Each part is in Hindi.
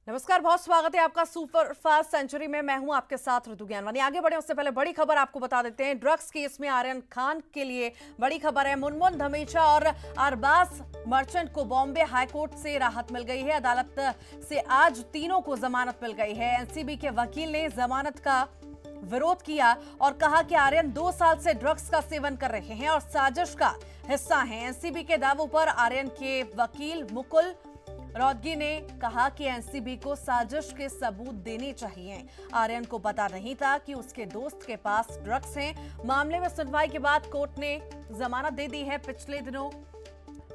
नमस्कार, बहुत स्वागत है आपका सुपर फास्ट सेंचुरी में। मैं हूं आपके साथ ऋतु ज्ञानवानी। आगे बढ़े उससे पहले बड़ी खबर आपको बता देते हैं। ड्रग्स केस में आर्यन खान के लिए बड़ी खबर है। मुनमुन धमेचा और अरबाज मर्चेंट को बॉम्बे हाईकोर्ट से राहत मिल गई है। अदालत से आज तीनों को जमानत मिल गई है। एनसीबी के वकील ने जमानत का विरोध किया और कहा कि आर्यन 2 साल से ड्रग्स का सेवन कर रहे हैं और साजिश का हिस्सा हैं। एनसीबी के दावों पर आर्यन के वकील मुकुल रौदगी ने कहा कि एनसीबी को साजिश के सबूत देने चाहिए। आर्यन को पता नहीं था कि उसके दोस्त के पास ड्रग्स हैं। मामले में सुनवाई के बाद कोर्ट ने जमानत दे दी है। पिछले दिनों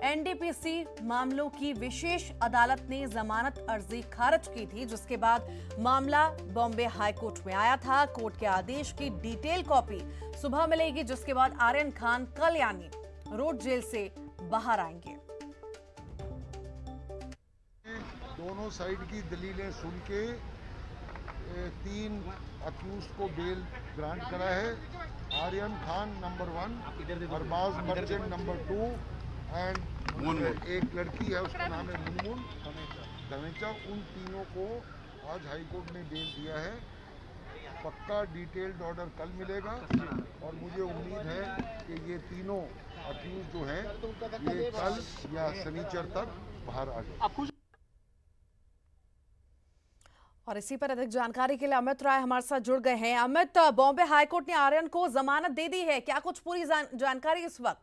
एनडीपीसी मामलों की विशेष अदालत ने जमानत अर्जी खारिज की थी, जिसके बाद मामला बॉम्बे हाईकोर्ट में आया था। कोर्ट के आदेश की डिटेल कॉपी सुबह मिलेगी, जिसके बाद आर्यन खान कल यानी रोड जेल से बाहर आएंगे। दोनों साइड की दलीलें सुन के 3 अक्यूज को बेल ग्रांट करा है। Aryan Khan number 1, Arbaaz Merchant number 2 and एक लड़की है, उसका नाम है मुनमुन धमेचा। उन तीनों को आज हाईकोर्ट ने बेल दिया है। पक्का डिटेल्ड ऑर्डर कल मिलेगा और मुझे उम्मीद है कि ये तीनों अक्यूज जो हैं ये कल या शनिचर तक बाहर आ जाए। और इसी पर अधिक जानकारी के लिए अमित राय हमारे साथ जुड़ गए हैं। अमित, बॉम्बे हाईकोर्ट ने आर्यन को जमानत दे दी है, क्या कुछ पूरी जानकारी इस वक्त?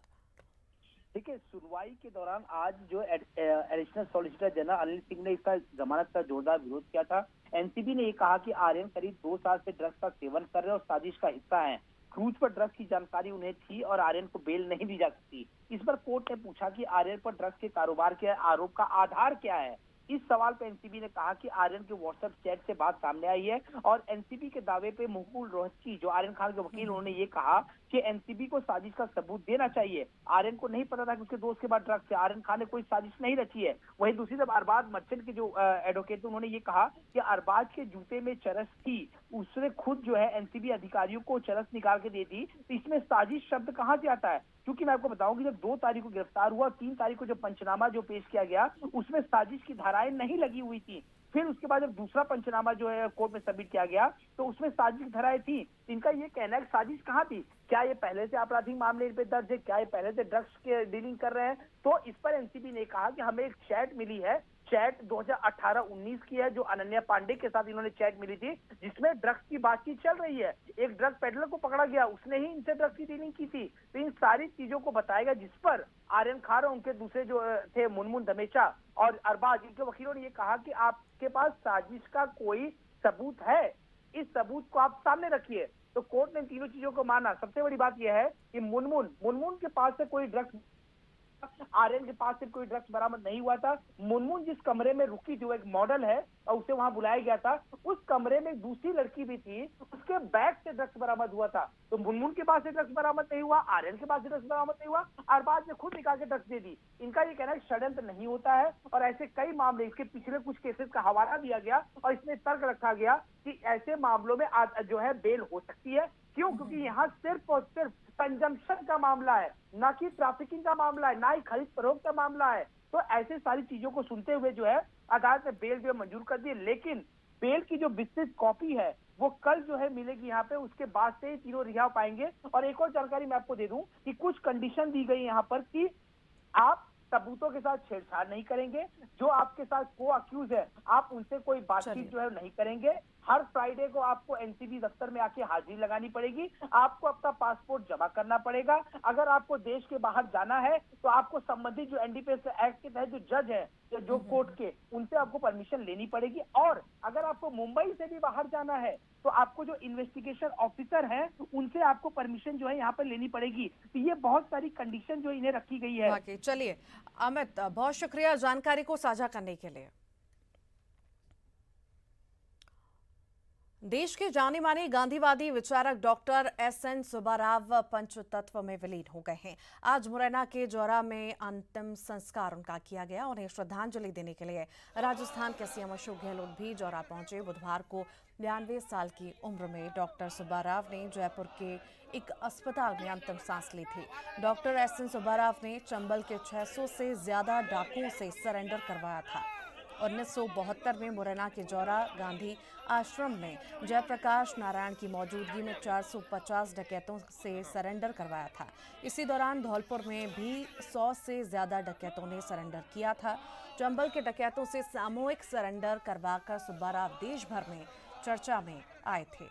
देखिए, सुनवाई के दौरान आज जो additional solicitor general Anil Singh ने इसका जमानत का जोरदार विरोध किया था। एनसीबी ने ये कहा कि आर्यन करीब 2 साल से ड्रग्स का सेवन कर रहे और साजिश का हिस्सा है। क्रूज पर ड्रग्स की जानकारी उन्हें थी और आर्यन को बेल नहीं दी जा सकती। इस पर कोर्ट ने पूछा कि आर्यन पर ड्रग्स के कारोबार के आरोप का आधार क्या है। इस सवाल पर एनसीबी ने कहा कि आर्यन के व्हाट्सएप चैट से बात सामने आई है और एनसीबी के दावे पे मुकुल रोहतगी, जो आर्यन खान के वकील, उन्होंने ये कहा कि एनसीबी को साजिश का सबूत देना चाहिए। आर्यन को नहीं पता था कि उसके दोस्त के बाद ड्रग्स है। आर्यन खान ने कोई साजिश नहीं रची है। वहीं दूसरी तरफ अरबाज मर्चेंट के जो एडवोकेट, उन्होंने ये कहा कि अरबाज के जूते में चरस थी, उसने खुद जो है एनसीबी अधिकारियों को चरस निकाल के दे दी। तो इसमें साजिश शब्द कहाँ से आता है? क्योंकि मैं आपको बताऊं कि जब 2 तारीख को गिरफ्तार हुआ, 3 तारीख को जो पंचनामा जो पेश किया गया उसमें साजिश की धाराएं नहीं लगी हुई थी। फिर उसके बाद जब दूसरा पंचनामा जो है कोर्ट में सबमिट किया गया तो उसमें साजिश की धाराएं थी। इनका ये कहना है कि साजिश कहाँ थी? क्या ये पहले से आपराधिक मामले पे दर्ज है? क्या ये पहले से ड्रग्स के डीलिंग कर रहे हैं? तो इस पर एनसीबी ने कहा कि हमें एक चैट मिली है, चैट 2018-19 की है, जो अनन्या पांडे के साथ इन्होंने चैट मिली थी, जिसमें ड्रग्स की बातचीत चल रही है। एक ड्रग पेडलर को पकड़ा गया, उसने ही इनसे ड्रग्स की डीलिंग की थी। तो इन सारी चीजों को बताएगा, जिस पर आर्यन खान और उनके दूसरे जो थे मुनमुन धमेचा और अरबाज, इनके वकीलों ने ये कहा कि आपके पास साजिश का कोई सबूत है, इस सबूत को आप सामने रखिए। तो कोर्ट ने तीनों चीजों को माना। सबसे बड़ी बात यह है कि मुनमुन के पास से कोई ड्रग्स, आर्यन के पास से कोई ड्रग्स बरामद नहीं हुआ था। मुनमुन जिस कमरे में रुकी थी, वो एक मॉडल है और उसे वहां बुलाया गया था, उस कमरे में एक दूसरी लड़की भी थी, उसके बैग से ड्रग्स बरामद हुआ था। तो मुनमुन के पास से ड्रग्स बरामद नहीं हुआ, आर्यन के पास से ड्रग्स बरामद नहीं हुआ, अरबाज ने खुद निकाल के ड्रग्स दे दी। इनका ये कहना है षड्यंत्र नहीं होता है और ऐसे कई मामले, इसके पिछले कुछ केसेस का हवाला दिया गया और इसमें तर्क रखा गया कि ऐसे मामलों में जो है बेल हो सकती है। क्यों? क्योंकि यहाँ सिर्फ और सिर्फ कंजम्पशन का मामला है, ना कि ट्रैफिकिंग का मामला है, ना ही खरीद फरोख्त का मामला है। तो ऐसे सारी चीजों को सुनते हुए जो है अदालत ने बेल जो मंजूर कर दी। लेकिन बेल की जो विस्तृत कॉपी है वो कल जो है मिलेगी यहाँ पे, उसके बाद से तीनों रिहा हो पाएंगे। और एक और जानकारी मैं आपको दे दूं कि कुछ कंडीशन दी गई यहाँ पर कि आप सबूतों के साथ छेड़छाड़ नहीं करेंगे, जो आपके साथ को अक्यूज है आप उनसे कोई बातचीत जो है नहीं करेंगे। हर फ्राइडे को आपको एनसीबी दफ्तर में आके हाजिरी लगानी पड़ेगी, आपको अपना पासपोर्ट जमा करना पड़ेगा। अगर आपको देश के बाहर जाना है तो आपको संबंधित जो एनडीपीएस एक्ट के तहत जो जज है, जो कोर्ट के, उनसे आपको परमिशन लेनी पड़ेगी। और अगर आपको मुंबई से भी बाहर जाना है तो आपको जो इन्वेस्टिगेशन ऑफिसर हैं उनसे आपको परमिशन जो है यहाँ पर लेनी पड़ेगी। तो ये बहुत सारी कंडीशन जो इन्हें रखी गई है। चलिए अमित, बहुत शुक्रिया जानकारी को साझा करने के लिए। देश के जाने माने गांधीवादी विचारक डॉक्टर एसएन सुब्बाराव पंचतत्व में विलीन हो गए हैं। आज मुरैना के जौरा में अंतिम संस्कार उनका किया गया। उन्हें श्रद्धांजलि देने के लिए राजस्थान के सीएम अशोक गहलोत भी जौरा पहुंचे। बुधवार को 92 साल की उम्र में डॉक्टर सुब्बाराव ने जयपुर के एक अस्पताल में अंतिम सांस ली थी। डॉक्टर एसएन सुब्बाराव ने चंबल के 600 से ज्यादा डाकुओं से सरेंडर करवाया था। 1972 में मुरैना के जौरा गांधी आश्रम में जयप्रकाश नारायण की मौजूदगी में 450 डकैतों से सरेंडर करवाया था। इसी दौरान धौलपुर में भी 100 से ज्यादा डकैतों ने सरेंडर किया था। चंबल के डकैतों से सामूहिक सरेंडर करवाकर सुब्बाराव देश भर में चर्चा में आए थे।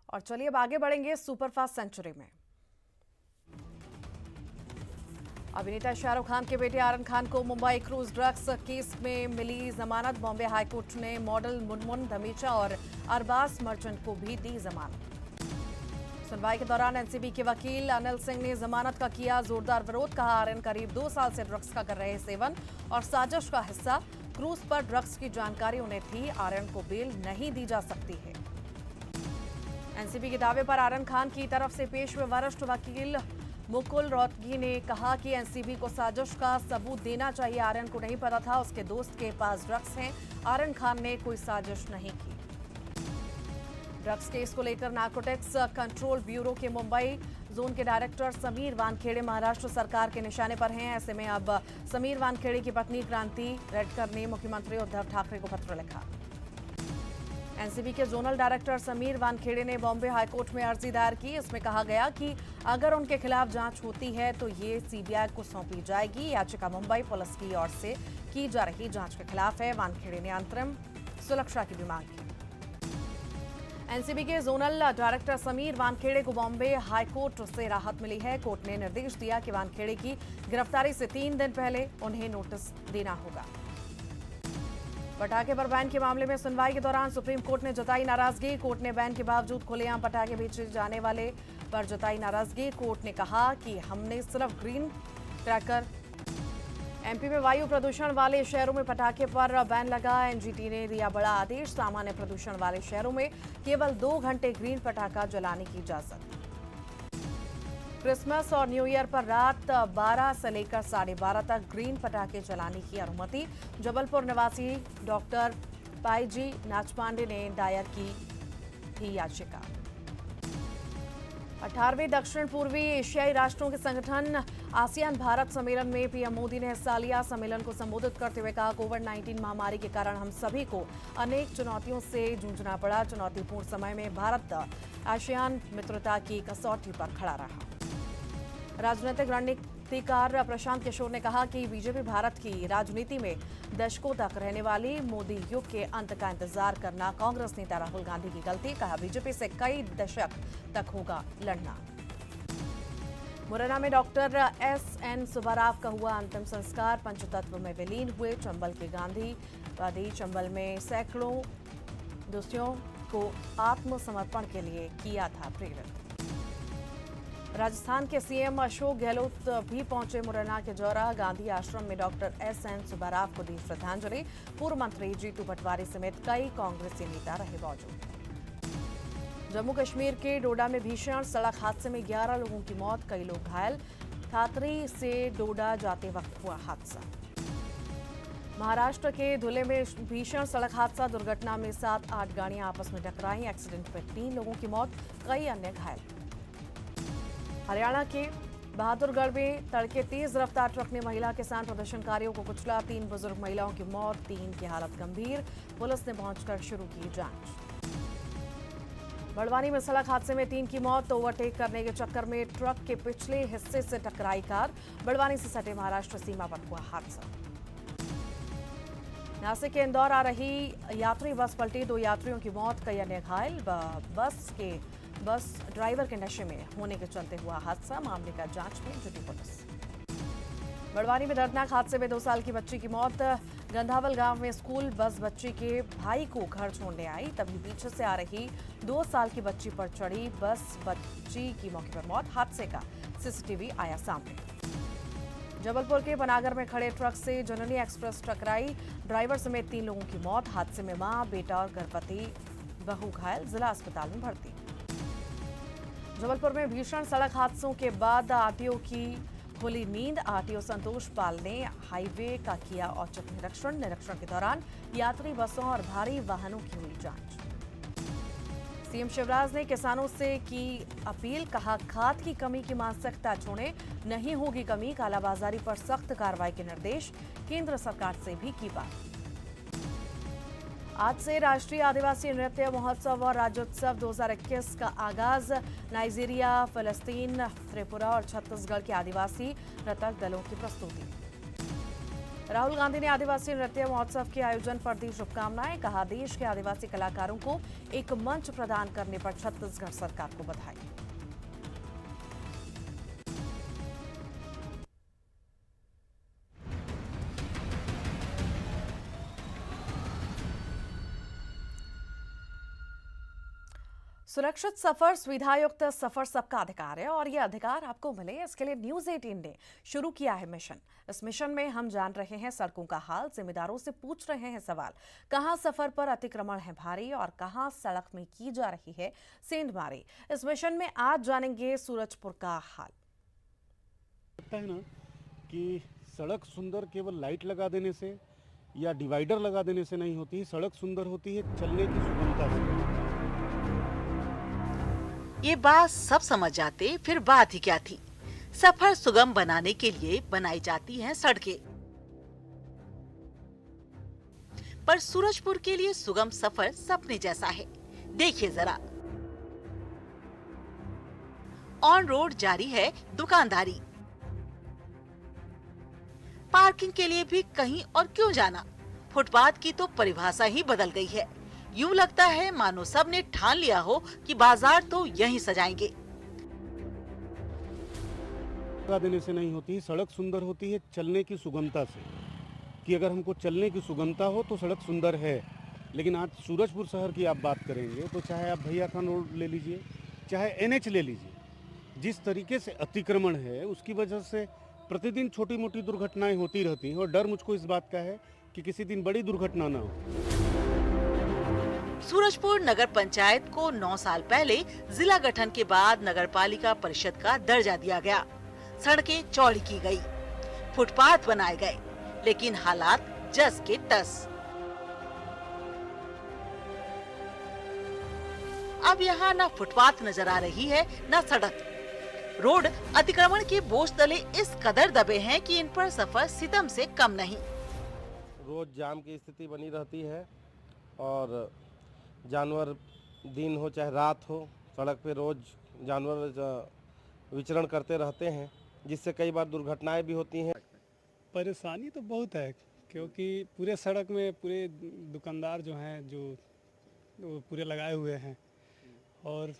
और चलिए अब आगे बढ़ेंगे सुपरफास्ट सेंचुरी में। अभिनेता शाहरुख खान के बेटे आर्यन खान को मुंबई क्रूज ड्रग्स केस में मिली जमानत। बॉम्बे हाईकोर्ट ने मॉडल मुनमुन धमीचा और अरबाज मर्चेंट को भी दी जमानत। सुनवाई के दौरान एनसीबी के वकील अनिल सिंह ने जमानत का किया जोरदार विरोध। कहा, आर्यन करीब 2 साल से ड्रग्स का कर रहे सेवन और साजिश का हिस्सा। क्रूज पर ड्रग्स की जानकारी उन्हें थी। आर्यन को बेल नहीं दी जा सकती है। एनसीबी के दावे पर आर्यन खान की तरफ से पेश हुए वरिष्ठ वकील मुकुल रोहतगी ने कहा कि एनसीबी को साजिश का सबूत देना चाहिए। आर्यन को नहीं पता था उसके दोस्त के पास ड्रग्स हैं। आर्यन खान ने कोई साजिश नहीं की। ड्रग्स केस को लेकर नार्कोटिक्स कंट्रोल ब्यूरो के मुंबई जोन के डायरेक्टर समीर वानखेड़े महाराष्ट्र सरकार के निशाने पर हैं। ऐसे में अब समीर वानखेड़े की पत्नी क्रांति रेडकर ने मुख्यमंत्री उद्धव ठाकरे को पत्र लिखा। एनसीबी के जोनल डायरेक्टर समीर वानखेड़े ने बॉम्बे हाईकोर्ट में अर्जी दायर की। इसमें कहा गया कि अगर उनके खिलाफ जांच होती है तो ये सीबीआई को सौंपी जाएगी। याचिका मुंबई पुलिस की ओर से की जा रही जांच के खिलाफ है। वानखेड़े ने अंतरिम सुरक्षा की भी मांग की। एनसीबी के जोनल डायरेक्टर समीर वानखेड़े को बॉम्बे हाईकोर्ट से राहत मिली है। कोर्ट ने निर्देश दिया कि वानखेड़े की गिरफ्तारी से 3 दिन पहले उन्हें नोटिस देना होगा। पटाखे पर बैन के मामले में सुनवाई के दौरान सुप्रीम कोर्ट ने जताई नाराजगी। कोर्ट ने बैन के बावजूद खुलेआम पटाखे बेचे जाने वाले पर जताई नाराजगी। कोर्ट ने कहा कि हमने सिर्फ ग्रीन क्रैकर। एमपी में वायु प्रदूषण वाले शहरों में पटाखे पर बैन लगा। एनजीटी ने दिया बड़ा आदेश। सामान्य प्रदूषण वाले शहरों में केवल 2 घंटे ग्रीन पटाखा जलाने की इजाजत। क्रिसमस और न्यू ईयर पर रात 12 से लेकर 12:30 तक ग्रीन पटाखे जलाने की अनुमति। जबलपुर निवासी डॉक्टर पाईजी नाचपांडे ने दायर की थी याचिका। 18वें दक्षिण पूर्वी एशियाई राष्ट्रों के संगठन आसियान भारत सम्मेलन में पीएम मोदी ने हिस्सा लिया। सम्मेलन को संबोधित करते हुए कहा, कोविड-19 महामारी के कारण हम सभी को अनेक चुनौतियों से जूझना पड़ा। चुनौतीपूर्ण समय में भारत आसियान मित्रता की कसौटी पर खड़ा रहा। राजनीतिक रणनीतिकार प्रशांत किशोर ने कहा कि बीजेपी भारत की राजनीति में दशकों तक रहने वाली मोदी युग के अंत का इंतजार करना कांग्रेस नेता राहुल गांधी की गलती। कहा, बीजेपी से कई दशक तक होगा लड़ना। मुरैना में डॉक्टर एसएन सुब्बाराव का हुआ अंतिम संस्कार। पंचतत्व में विलीन हुए। चंबल के गांधीवादी चंबल में सैकड़ों दोषियों को आत्मसमर्पण के लिए किया था प्रेरित। राजस्थान के सीएम अशोक गहलोत भी पहुंचे मुरैना के जौरा गांधी आश्रम में डॉक्टर एसएन सुब्बाराव को दी श्रद्धांजलि। पूर्व मंत्री जीतू पटवारी समेत कई कांग्रेसी नेता रहे मौजूद। जम्मू कश्मीर के डोडा में भीषण सड़क हादसे में 11 लोगों की मौत, कई लोग घायल। खातरी से डोडा जाते वक्त हुआ हादसा। महाराष्ट्र के धुले में भीषण सड़क हादसा। दुर्घटना में 7-8 गाड़ियां आपस में टकराई। एक्सीडेंट में 3 लोगों की मौत, कई अन्य घायल। हरियाणा के बहादुरगढ़ में तड़के तेज रफ्तार ट्रक ने महिला किसान प्रदर्शनकारियों को कुचला। 3 बुजुर्ग महिलाओं की मौत, 3 की हालत गंभीर। पुलिस ने पहुंचकर शुरू की जांच। बड़वानी में सड़क हादसे में 3 की मौत। ओवरटेक करने के चक्कर में ट्रक के पिछले हिस्से से टकराई कार। बड़वानी से सटे महाराष्ट्र सीमा पर हुआ हादसा। नासिक के इंदौर आ रही यात्री बस पलटी, 2 यात्रियों की मौत, कई अन्य घायल। बस ड्राइवर के नशे में होने के चलते हुआ हादसा। मामले का जांच में जुटी पुलिस। बड़वानी में दर्दनाक हादसे में 2 साल की बच्ची की मौत। गंधावल गांव में स्कूल बस बच्ची के भाई को घर छोड़ने आई, तभी पीछे से आ रही 2 साल की बच्ची पर चढ़ी बस। बच्ची की मौके पर मौत। हादसे का सीसीटीवी आया सामने। जबलपुर के पनागर में खड़े ट्रक से जननी एक्सप्रेस टकराई। ड्राइवर समेत 3 लोगों की मौत। हादसे में मां, बेटा और गर्भवती बहू घायल, जिला अस्पताल में भर्ती। जबलपुर में भीषण सड़क हादसों के बाद आरटीओ की खुली नींद। आरटीओ संतोष पाल ने हाईवे का किया औचक निरीक्षण के दौरान यात्री बसों और भारी वाहनों की हुई जांच। सीएम शिवराज ने किसानों से की अपील, कहा खाद की कमी की मानसिकता छोड़ें, नहीं होगी कमी, कालाबाजारी पर सख्त कार्रवाई के निर्देश, केंद्र सरकार से भी की बात। आज से राष्ट्रीय आदिवासी नृत्य महोत्सव और राज्योत्सव 2021 का आगाज। नाइजीरिया, फिलिस्तीन, त्रिपुरा और छत्तीसगढ़ के आदिवासी नर्तक दलों की प्रस्तुति। राहुल गांधी ने आदिवासी नृत्य महोत्सव के आयोजन पर दी शुभकामनाएं, कहा देश के आदिवासी कलाकारों को एक मंच प्रदान करने पर छत्तीसगढ़ सरकार को बधाई। सुरक्षित सफर, सुविधायुक्त सफर सबका अधिकार है और ये अधिकार आपको मिले, इसके लिए न्यूज 18 ने शुरू किया है मिशन। इस मिशन में हम जान रहे हैं सड़कों का हाल, जिम्मेदारों से पूछ रहे हैं सवाल, कहां सफर पर अतिक्रमण है भारी और कहां सड़क में की जा रही है सेंधमारी। इस मिशन में आज जानेंगे सूरजपुर का हाल। लगता है ना कि सड़क सुंदर केवल लाइट लगा देने से या डिवाइडर लगा देने से नहीं होती, सड़क सुंदर होती है चलने की सुगमता से। ये बात सब समझ जाते, फिर बात ही क्या थी। सफर सुगम बनाने के लिए बनाई जाती हैं सड़कें, पर सूरजपुर के लिए सुगम सफर सपने जैसा है। देखिए जरा, ऑन रोड जारी है दुकानदारी, पार्किंग के लिए भी कहीं और क्यों जाना। फुटपाथ की तो परिभाषा ही बदल गई है। यूं लगता है मानो सब ने ठान लिया हो कि बाजार तो यहीं सजाएंगे। लगा देने से नहीं होती, सड़क सुंदर होती है चलने की सुगमता से। कि अगर हमको चलने की सुगमता हो तो सड़क सुंदर है। लेकिन आज सूरजपुर शहर की आप बात करेंगे तो चाहे आप भैया खान रोड ले लीजिए, चाहे NH ले लीजिए, जिस तरीके से अतिक्रमण है उसकी वजह से प्रतिदिन छोटी मोटी दुर्घटनाएं होती रहती हैं और डर मुझको इस बात का है कि किसी दिन बड़ी दुर्घटना ना हो। सूरजपुर नगर पंचायत को 9 साल पहले जिला गठन के बाद नगर पालिका परिषद का दर्जा दिया गया। सड़कें चौड़ी की गई, फुटपाथ बनाए गए, लेकिन हालात जस के तस। अब यहाँ न फुटपाथ नजर आ रही है न सड़क। रोड अतिक्रमण के बोझ तले इस कदर दबे हैं कि इन पर सफर सितम से कम नहीं। रोज जाम की स्थिति बनी रहती है और जानवर दिन हो चाहे रात हो, सड़क पे रोज जानवर विचरण करते रहते हैं, जिससे कई बार दुर्घटनाएं भी होती हैं। परेशानी तो बहुत है, क्योंकि पूरे सड़क में पूरे दुकानदार जो हैं वो पूरे लगाए हुए हैं और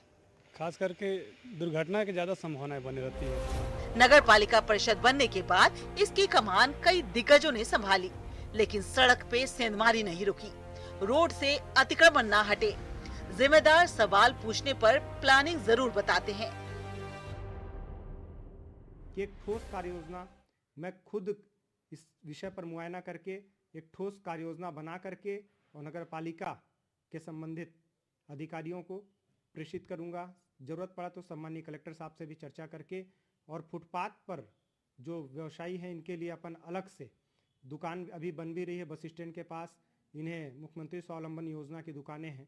खास करके दुर्घटना की ज़्यादा संभावनाएं बनी रहती है। नगर पालिका परिषद बनने के बाद इसकी कमान कई दिग्गजों ने संभाली, लेकिन सड़क पे सेंधमारी नहीं रुकी, रोड से अतिक्रमण ना हटे। जिम्मेदार सवाल पूछने पर प्लानिंग जरूर बताते हैं। एक ठोस कार्य योजना मैं खुद इस विषय पर मुआयना करके एक ठोस कार्य योजना बना करके और नगर पालिका के संबंधित अधिकारियों को प्रेषित करूंगा। जरूरत पड़ा तो सम्मानीय कलेक्टर साहब से भी चर्चा करके और फुटपाथ पर जो व्यवसायी हैं इनके लिए अपन अलग से दुकान अभी बन भी रही है बस स्टैंड के पास। इन्हें मुख्यमंत्री स्वावलंबन योजना की दुकानें हैं,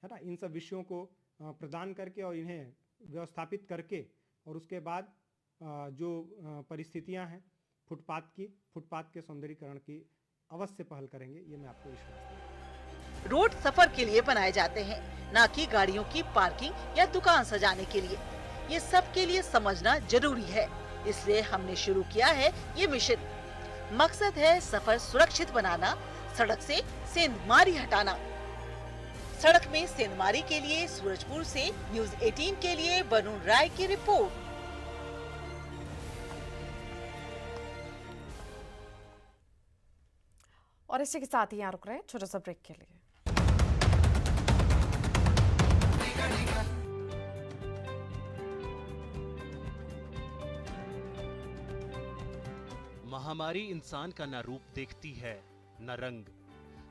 है ना। इन सब विषयों को प्रदान करके और इन्हें व्यवस्थापित करके और उसके बाद जो परिस्थितियां हैं फुटपाथ के सौंदर्यीकरण की अवश्य पहल करेंगे, ये मैं आपको विश्वास देता हूं। रोड सफर के लिए बनाए जाते हैं, न कि गाड़ियों की पार्किंग या दुकान सजाने के लिए। ये सब के लिए समझना जरूरी है, इसलिए हमने शुरू किया है ये मिशन। मकसद है सफर सुरक्षित बनाना, सड़क से सेंधमारी हटाना। सड़क में सेंधमारी के लिए सूरजपुर से न्यूज 18 के लिए वरुण राय की रिपोर्ट। और इसी के साथ ही यहाँ रुक रहे हैं छोटा सा ब्रेक के लिए। महामारी इंसान का न रूप देखती है न रंग,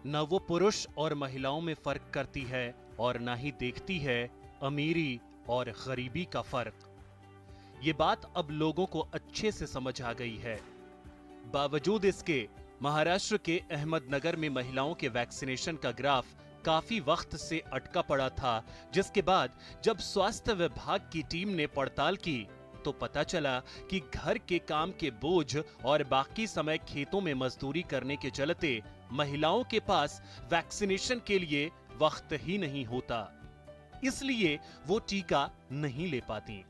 न वो पुरुष और महिलाओं में फर्क करती है और न ही देखती है अमीरी और गरीबी का फर्क। ये बात अब लोगों को अच्छे से समझ आ गई है। बावजूद इसके महाराष्ट्र के अहमदनगर में महिलाओं के वैक्सीनेशन का ग्राफ काफी वक्त से अटका पड़ा था, जिसके बाद जब स्वास्थ्य विभाग की टीम ने पड़ताल की तो पता चला कि घर के काम के बोझ और बाकी समय खेतों में मजदूरी करने के चलते महिलाओं के पास वैक्सीनेशन के लिए वक्त ही नहीं होता, इसलिए वो टीका नहीं ले पाती।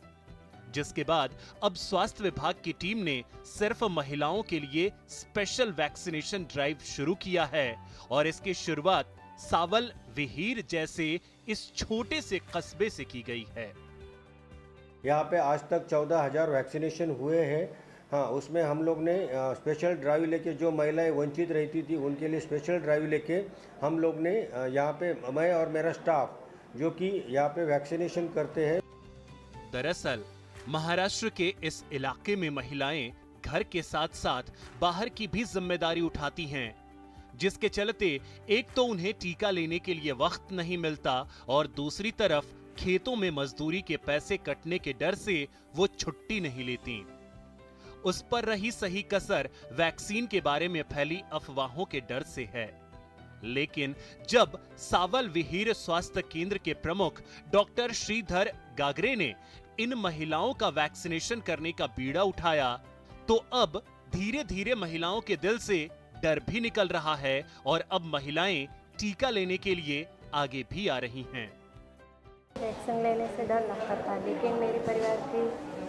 जिसके बाद अब स्वास्थ्य विभाग की टीम ने सिर्फ महिलाओं के लिए स्पेशल वैक्सीनेशन ड्राइव शुरू किया है और इसकी शुरुआत सावल विहीर जैसे इस छोटे से कस्बे से की गई है। यहाँ पे आज तक 14,000 वैक्सीनेशन हुए हैं। हाँ, उसमें हम लोग ने स्पेशल ड्राइव लेके जो महिलाएं वंचित रहती थी उनके लिए स्पेशल ड्राइव लेके हम लोग ने यहाँ पे मैं और मेरा स्टाफ जो कि यहाँ पे वैक्सीनेशन करते हैं। दरअसल महाराष्ट्र के इस इलाके में महिलाएं घर के साथ साथ बाहर की भी जिम्मेदारी उठाती हैं, जिसके चलते एक तो उन्हें टीका लेने के लिए वक्त नहीं मिलता और दूसरी तरफ खेतों में मजदूरी के पैसे कटने के डर से वो छुट्टी नहीं लेती। उस पर रही सही कसर वैक्सीन के बारे में फैली अफवाहों के डर से है। लेकिन जब सावल विहीर स्वास्थ्य केंद्र के प्रमुख डॉक्टर श्रीधर गागरे ने इन महिलाओं का वैक्सीनेशन करने का बीड़ा उठाया तो अब धीरे धीरे महिलाओं के दिल से डर भी निकल रहा है और अब महिलाएं टीका लेने के लिए आगे भी आ रही हैं। वैक्सीन लेने से डर लगता था, लेकिन मेरे परिवार की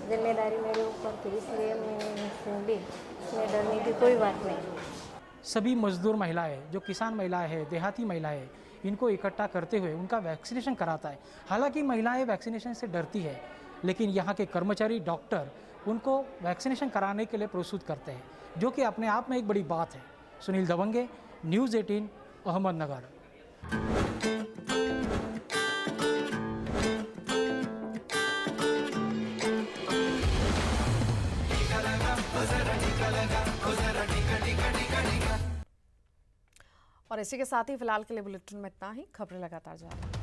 जिम्मेदारी मेरे ऊपर थी, इसलिए मैंने वैक्सीन ली। इसमें डरने की कोई बात नहीं। सभी मजदूर महिलाएं, जो किसान महिलाएं हैं, देहाती महिलाएं, इनको इकट्ठा करते हुए उनका वैक्सीनेशन कराता है। हालांकि महिलाएं वैक्सीनेशन से डरती है, लेकिन यहाँ के कर्मचारी डॉक्टर उनको वैक्सीनेशन कराने के लिए प्रोत्साहित करते हैं, जो कि अपने आप में एक बड़ी बात है। सुनील दबंगे, न्यूज़ 18, अहमदनगर। और इसी के साथ ही फिलहाल के लिए बुलेटिन में इतना ही। खबरें लगातार जारी।